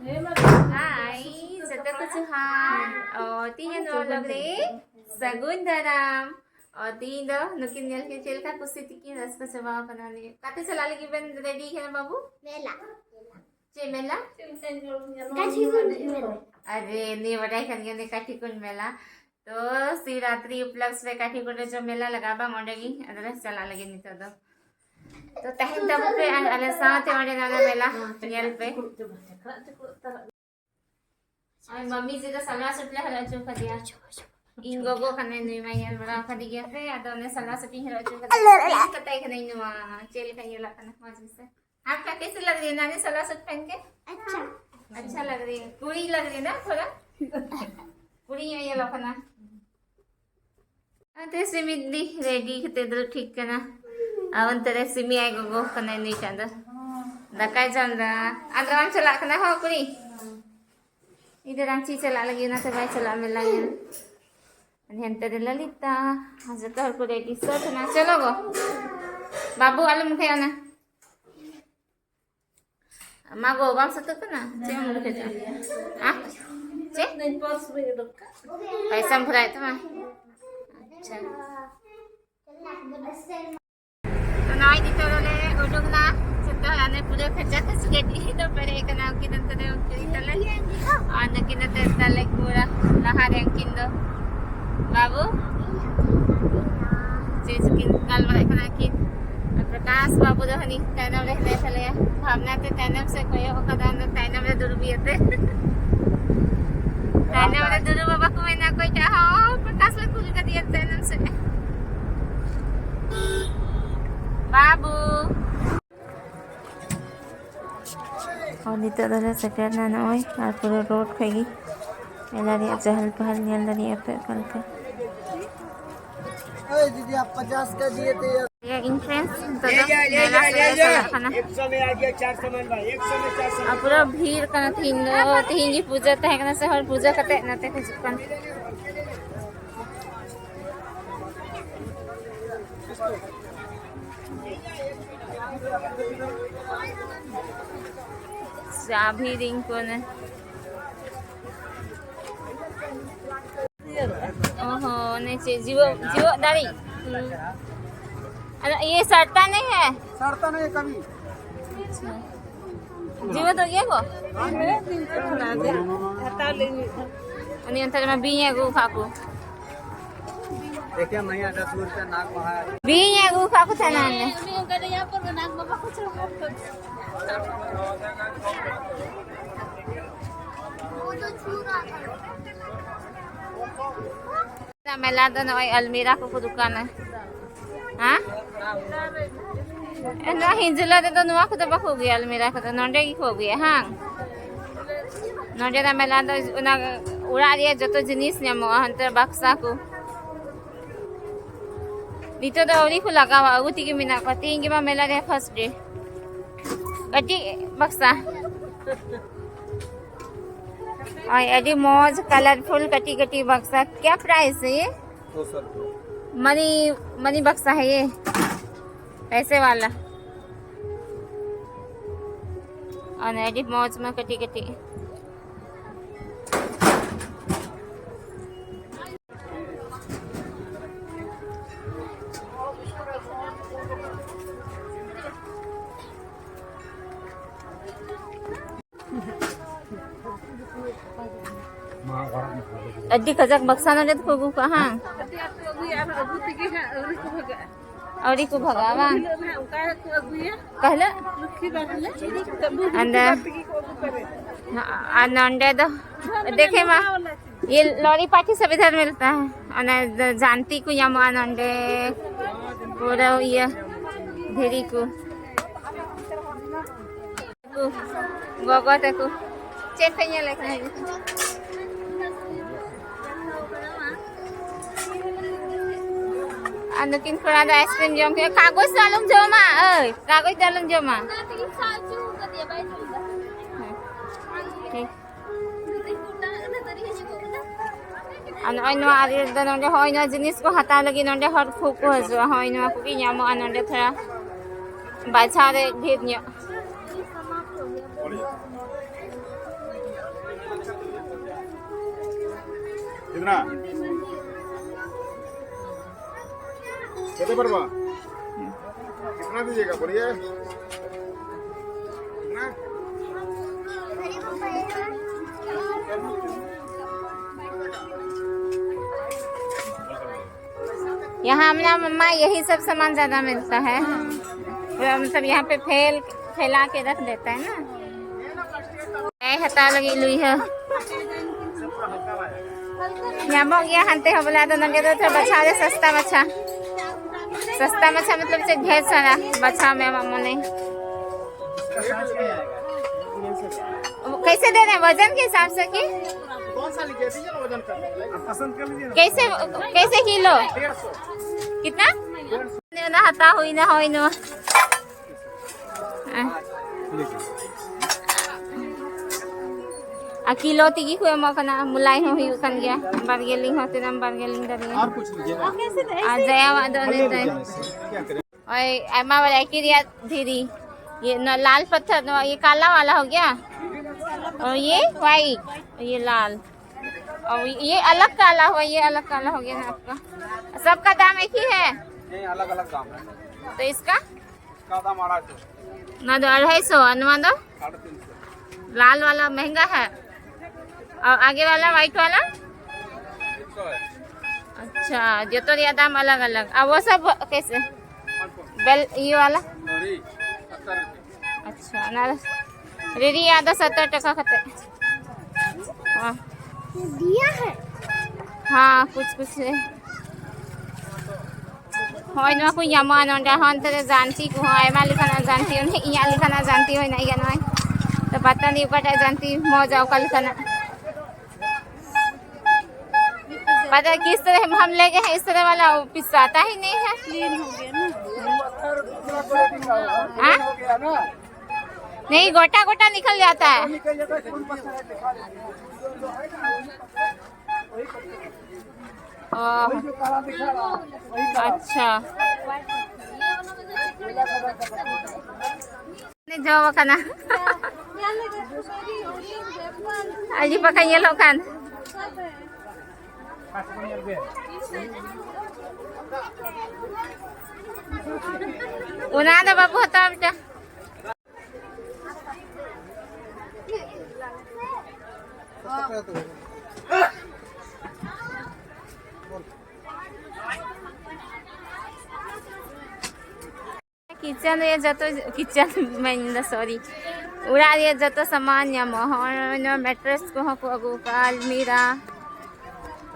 Hai, satu kesuhan. Oh, tiyan o lagre. Sagun daram. और तीन दो नुकिन नेल के चेल का कुछ तिकी रस का चबाव बनाने काते चला लेगी बन रेडी है ना बाबू मेला चे मेला काठी कुन मेला अरे नहीं बड़ाई करने ने काठी कुन मेला तो शिवरात्रि उपलक्ष्य में काठी कुन जो मेला लगा बा मोडेगी अदर चला लगे नहीं तो तहन तब पे अले साथ मोडे ना मेला नेल पे आई मम्मी जी तो सलाह सुटले हला चो खदिया Inggogo kan ini mayan berapa di gafe atau ने सलाह सटी है रोज कताई का नहीं नुआ चेल का ये लगा ना मजे से आपका कैसे लग रही है नानी सलाह सट पहन के अच्छा लग रही है कुड़ी लग रही है ना थोड़ा कुड़ी है ये लोग ना अते सिमी दी रेडी करते दो ठीक करना अवन तेरे सिमी आई गोगो करना नहीं चाहता दकाई चंदा अदरवान चला करना हो कुड़ी इधर आंची चला लगी ना तो भाई चला मिला ये आणि नंतर ललिता आज तर को रेडी सट ना चलो गो बाबू आलू मुखे आना मागो बाम सत ना जे मुखे जा हां जे पैसा भराय तो मा अच्छा तो नाई दितो ले ओडुग ना सत आने पूरे खर्चा खस गेटी तो परे एक नाव की नंतर उनकी तले आने की नंतर तले पूरा लहा रैंकिंग दो बाबू चेचकिन काल बड़े खना किन प्रकाश बाबू दो हनी तैनम रहने चले भावना ते तैनम से कोई ओकदा न तैनम रे दुर्बियते तैनम रे दुरु बाबा को मैंने कोई चाहा प्रकाश ले कुल कर दिया तैनम से बाबू और नितो दले सेटर ना नय और पूरा रोड खगी एलारी चहल पहल नियल दरी पे कल के दीदी आप 50 का दिए थे ये इंफ्लुएंस तो मेला से खाना 100 में आ गया 400 में भाई 100 में 400 अब पूरा भीड़ कना तीन जी पूजा तह कना से हर पूजा कते नते के चिकन चाभी रिंग को ने ओहो नहीं चाहिए जीवो जीवो दाढ़ी अरे ये सड़ता नहीं है सड़ता नहीं कभी जीवो तो ये को अनि अंतर में बी है गु खाकू देखिए मैया 10 रुपया नाक बहा बी है गु खाकू था ना ने यहाँ पर नाक बाबा कुछ मेला तो ना अलमीरा को दुकान है हाँ ना हिंजला तो नुआ को तो बखो गया अलमीरा को तो नंडे की खो गया हाँ नंडे ना मेला तो ना उड़ा दिया जो तो जिनिस ने मो हंतर बक्सा को नीचे तो औरी को लगा हुआ उती की मिना को तीन की मां मेला रे फर्स्ट डे कटी बक्सा और यदि मौज कलरफुल कटी कटी बक्सा क्या प्राइस है ये 200 मनी मनी बक्सा है ये पैसे वाला और यदि मौज में कटी कटी अड्डी खजक बक्सा न लेत खोगु कहां औरी को भगावा कहले अंदर आनंदे दो देखे मां ये लॉरी पार्टी सब इधर मिलता है और जानती को यम आनंदे पूरा ये धेरी को गोगो तक चेक कइया लेखना है Anukin kurang ice cream jom ke kagus dalam jom ah, kagus dalam jom ah. Ano ay no ari da nonde hoy na jinis ko hata lagi nonde hot khuk ko hajo hoy no ko ki nyamo anonde thara bacha de dhir nyo कितना कितने पर बा कितना दीजिएगा बोलिए कितना यहाँ हमने मम्मा यही सब सामान ज्यादा मिलता है, मतलब यहाँ पे फैला के रख देता है ना। हता लगी लुई है यहाँ गया हंते हो बोला तो नगे तो बचा दे सस्ता बचा मतलब से ढेर सारा बचा में मम्मा ने कैसे दे रहे हैं वजन के हिसाब से कि कौन सा लीजिए दीजिए ना वजन कर पसंद कर लीजिए कैसे कैसे किलो 150 कितना ना हता हुई ना होई ना आ किलो तिगी हुए मकना मुलाई हो ही उकन गया बारगेलिंग होते ना बारगेलिंग दरिए और कुछ लीजिएगा आ जया वादो ने तो क्या करें ओए एमा वाला किरिया धीरी ये न लाल पत्थर न ये काला वाला हो गया और ये वाइट ये लाल और ये अलग काला हुआ ये अलग काला हो गया ना आपका सबका दाम एक ही है नहीं अलग अलग दाम है तो इसका दाम 250 ना दो 250 अनुमा दो 350 लाल वाला महंगा है और आगे वाला वाइट वाला 300 है अच्छा जो तो ये दाम अलग अलग अब वो सब कैसे बेल ये वाला सॉरी 70 रुपये अच्छा ना रेडी आधा 70 टका खते हाँ दिया है हाँ कुछ है হয় না কই জামা নন্ডা হন্তে जानती को है मैं लिखना जानती हूँ नहीं यहाँ लिखना जानती हो नहीं क्या तो पता नहीं कटा जानती मौजा का लिखना पता किस तरह हम ले गए हैं इस तरह वाला पिसाता ही नहीं है क्लीन हो गया ना हाँ? हो गया ना नहीं गोटा गोटा निकल जाता है निकल जाता है कौन पत्थर है दिखा ओह, जो काला दिखा रहा वही अच्छा नहीं जाओ खाना अजी पकाइए लो खान उना दे बाबू होता बेटा किचन ये जतो किचन में सॉरी उड़ा ये जतो सामान या मोहन मैट्रेस को हो अगू का अलमीरा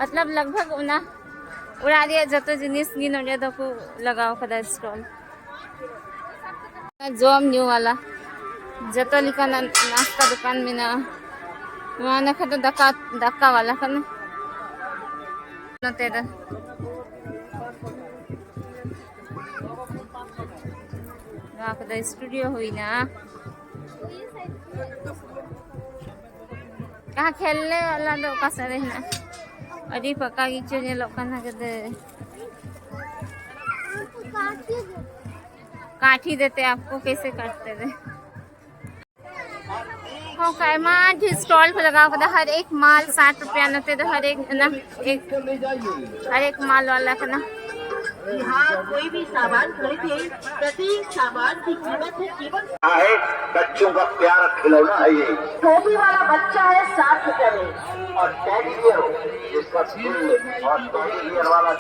मतलब लगभग उना उड़ा दिया जतो जिनिस गिन हो तो को लगाओ कदा स्टॉल जोम न्यू वाला जतो लिखा ना नाश्ता दुकान में ना वहाँ ना खा तो धक्का वाला खाना ना तेरा कदा स्टूडियो हुई ना कहाँ खेलने वाला तो कैसा रहना अरे पक्का गिचो ने लोग ना कदे काठी देते आपको कैसे काटते थे हाँ कायमा स्टॉल पे लगाओ कदा हर एक माल 60 रुपया नते तो हर एक ना हर एक माल वाला का ना यहाँ कोई भी सामान खरीदे प्रति सामान की कीमत है केवल है बच्चों का प्यारा खिलौना है ये टोपी वाला बच्चा है 60 रुपए में और टेडी बियर जिसका दिल और टेडी बियर वाला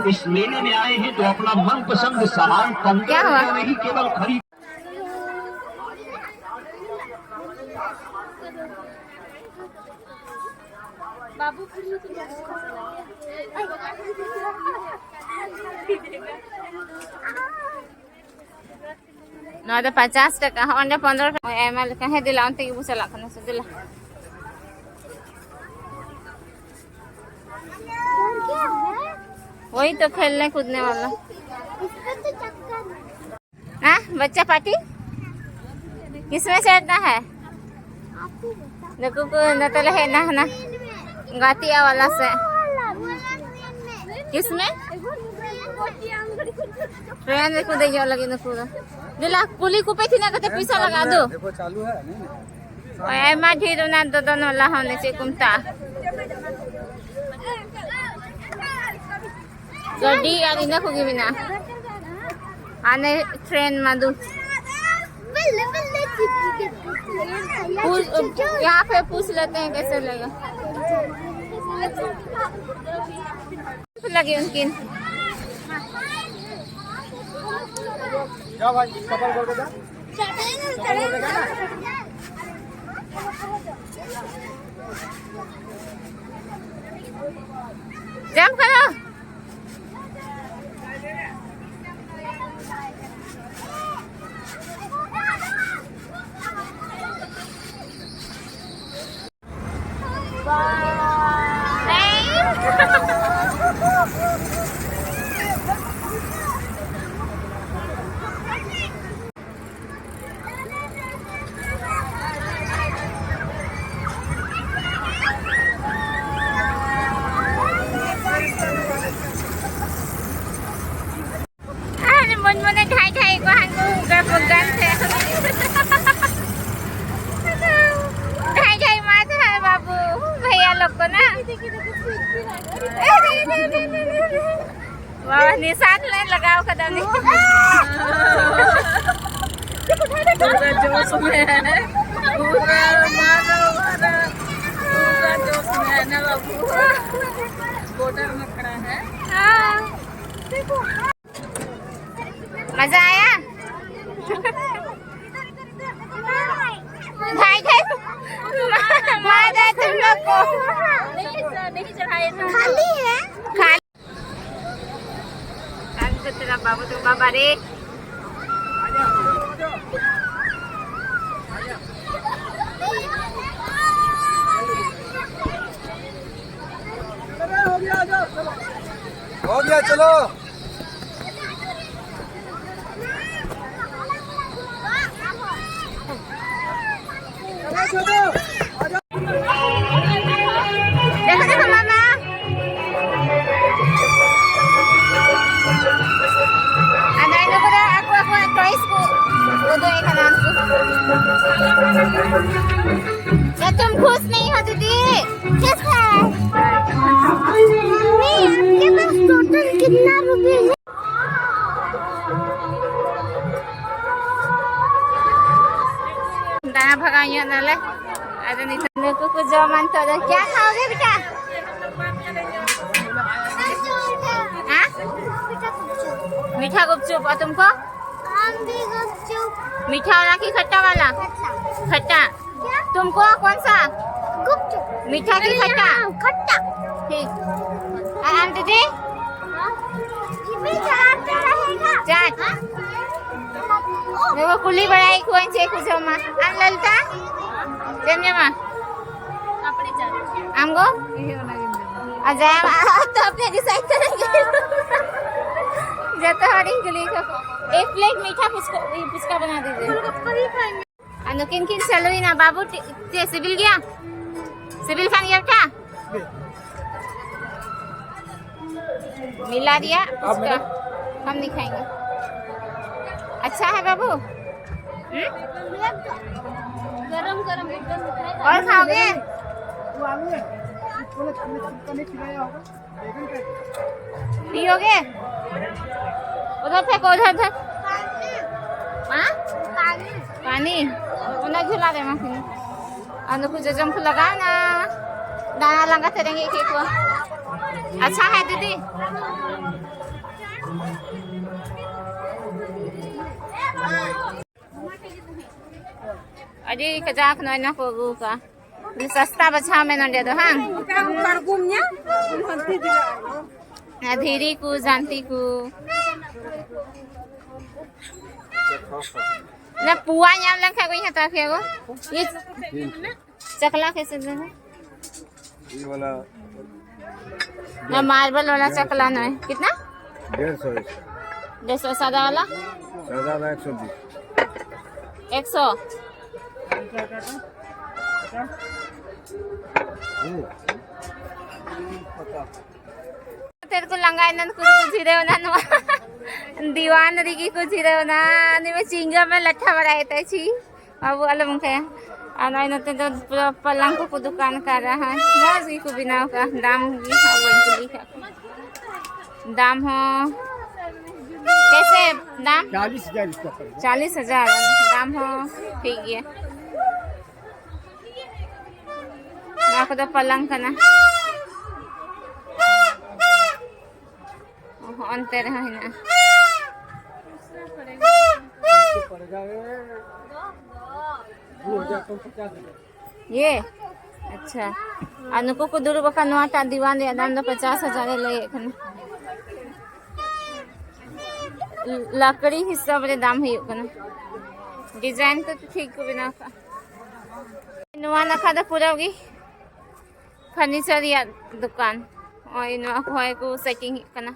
इस मेले में आए हैं तो अपना मनपसंद सामान कम क्या हुआ? नहीं केवल खरीद बाबू ना तो 50 टका अंडा 15 टका एम एल कहे दिला अंत की बुझला खाना से दिला वही तो खेलने कूदने वाला हाँ बच्चा पार्टी किसमें चढ़ना है देखो न तो है ना गातिया वाला से किसमें ट्रेन में कूदे जाओ लगी न कूदा दिला कुली कुपे थी ना कहते पैसा लगा दो देखो चालू है नहीं ओए मां ढेर ना दो दोनों वाला होने से Kumta Gadi ani na ko gimina. Ane train madu. यहाँ पे पूछ लेते हैं कैसे लगा लगे उनकी जा भाई कपल कर दे जंप करो वाह निशान ले लगाओ कदम नहीं पूरा जोश में है पूरा मारो पूरा जोश में है ना बाबू बॉर्डर में खड़ा है मजा आया भाई भाई मारा तुम लोग को नहीं चढ़ाए खाली है खाली तेरा बाबू तो बाबा रे हो गया चलो देखो देखो मामा क्या तुम खुश नहीं हो दीदी किस आपके पास टोटल कितना रुपए है दाना भगाइए नाले अरे नहीं मेरे को कुछ जो मन तो क्या खाओगे बेटा हाँ मीठा गुपचुप और तुमको मीठा वाला की खट्टा वाला खट्टा तुमको कौन सा मीठा की खट्टा खट्टा ठीक आम दीदी चाट देखो कुली बड़ाई कौन से कुछ मा आम ललता जम जमा आम गो अजय तो अपने डिसाइड करेंगे जाता हरिंग के लिए एक प्लेट मीठा पुचका बना दीजिए अनु किन किन चलो ही ना बाबू ते सिविल गया सिविल खान गया क्या मिला दिया पुचका हम नहीं खाएंगे अच्छा है बाबू गरम गरम एकदम और खाओगे पियोगे उधर फेंको उधर हाँ पानी उन्हें झुला दे मैं अनु कुछ जंप लगा ना दाना लगा तेरेंगे एक को अच्छा है दीदी अजी कजाक नैना को का सस्ता बचा में न दे दो हाँ धीरी को जानती को ना पुआ याम लंखा कोई हता फिर वो ये चकला कैसे दे ये वाला ना मार्बल वाला चकला ना है कितना 150 सादा वाला 100 तेरे को लंगा इन्हन कुछ हिरे होना दीवान रिकी कुछ हिरे होना में चिंगा में लट्ठा बड़ा था छी अब अलम के आना इन तो पूरा पलंग को दुकान कर रहा है मौज की को बिना का दाम होगी अब इनको लिखा दाम हो कैसे दाम 40,000 इसका पड़ेगा। 40,000 दाम हो ठीक है aku dah palang ka na onte रहा है ना इसके पड़ेगा 2,050 ये अच्छा अनुको को दूर बका नोटा दीवान रे दाम 50,000 ले एखन लकड़ी हिसाब रे दाम है कना डिजाइन तो ठीक को बिना का नुआ नखा दा पूरा होगी फर्नीचर या दुकान और नुआ होय को सेटिंग कना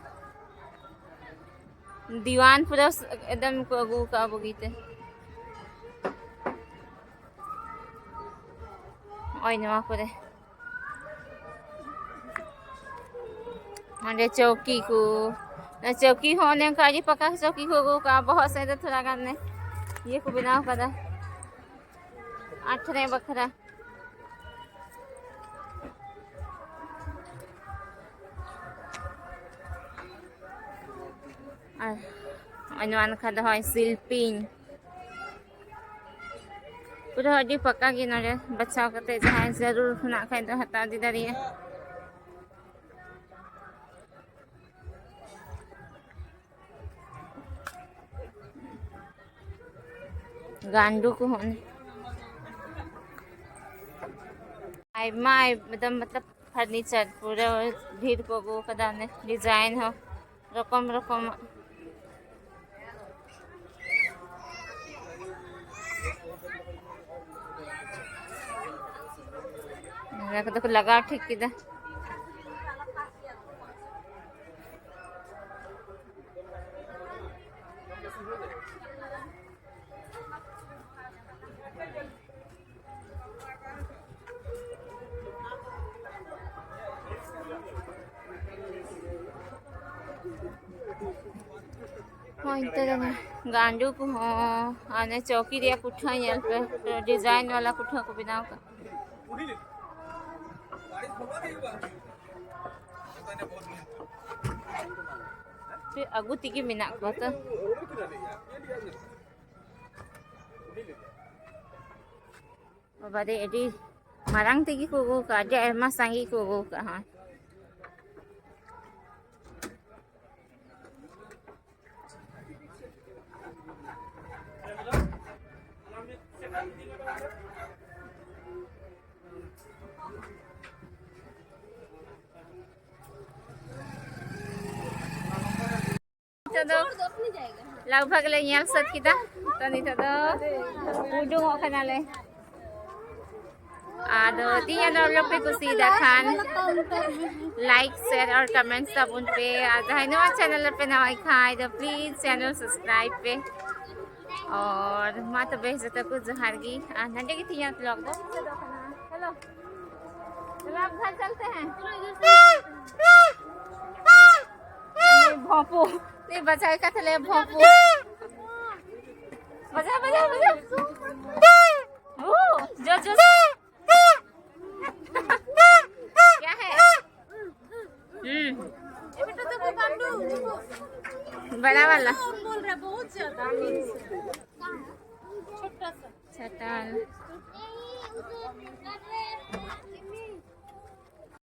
दीवान पूरा एकदम को अगू का बगीते और नुआ पूरे हमारे चौकी को चौकी होने का जी पका चौकी को का बहुत से थोड़ा करने ये को बिना कदा आठरे बखरा अनुमान खादा है सिल्पिंग पूरा अभी पक्का की नरे बच्चा करते जहाँ जरूर ना खाए तो हटा दी दारी है गांडू को होने मतलब फर्नीचर पूरा भीड़ को गो कदा ने डिजाइन हो रकम रकम तो लगा ठीक किदा गांडू को आने चौकी दिया कुठा यहाँ पे तो डिजाइन वाला कुठा को बिना का फिर अगु तिकी मिना को तो बादे AD marang tigi ko ka dia mas sangi ko ka ha लगभग ले यहाँ सत किता तो नहीं तो ujung हो खाना ले आदो तीन डॉलर पे कुछ दिखान लाइक शेयर और कमेंट सब उन पे आधा है ना चैनल पे ना खाए तो प्लीज चैनल सब्सक्राइब पे और माँ तो बेच तो कुछ हारगी नंटे की थी यहाँ ब्लॉग दो चलो चलो आप घर चलते हैं भोंपू नहीं बचाए का थले भोंपू बजा बजा बजा ओ जो जो क्या है ये बेटा देखो गांडू बड़ा वाला बोल रहा बहुत ज्यादा छोटा सा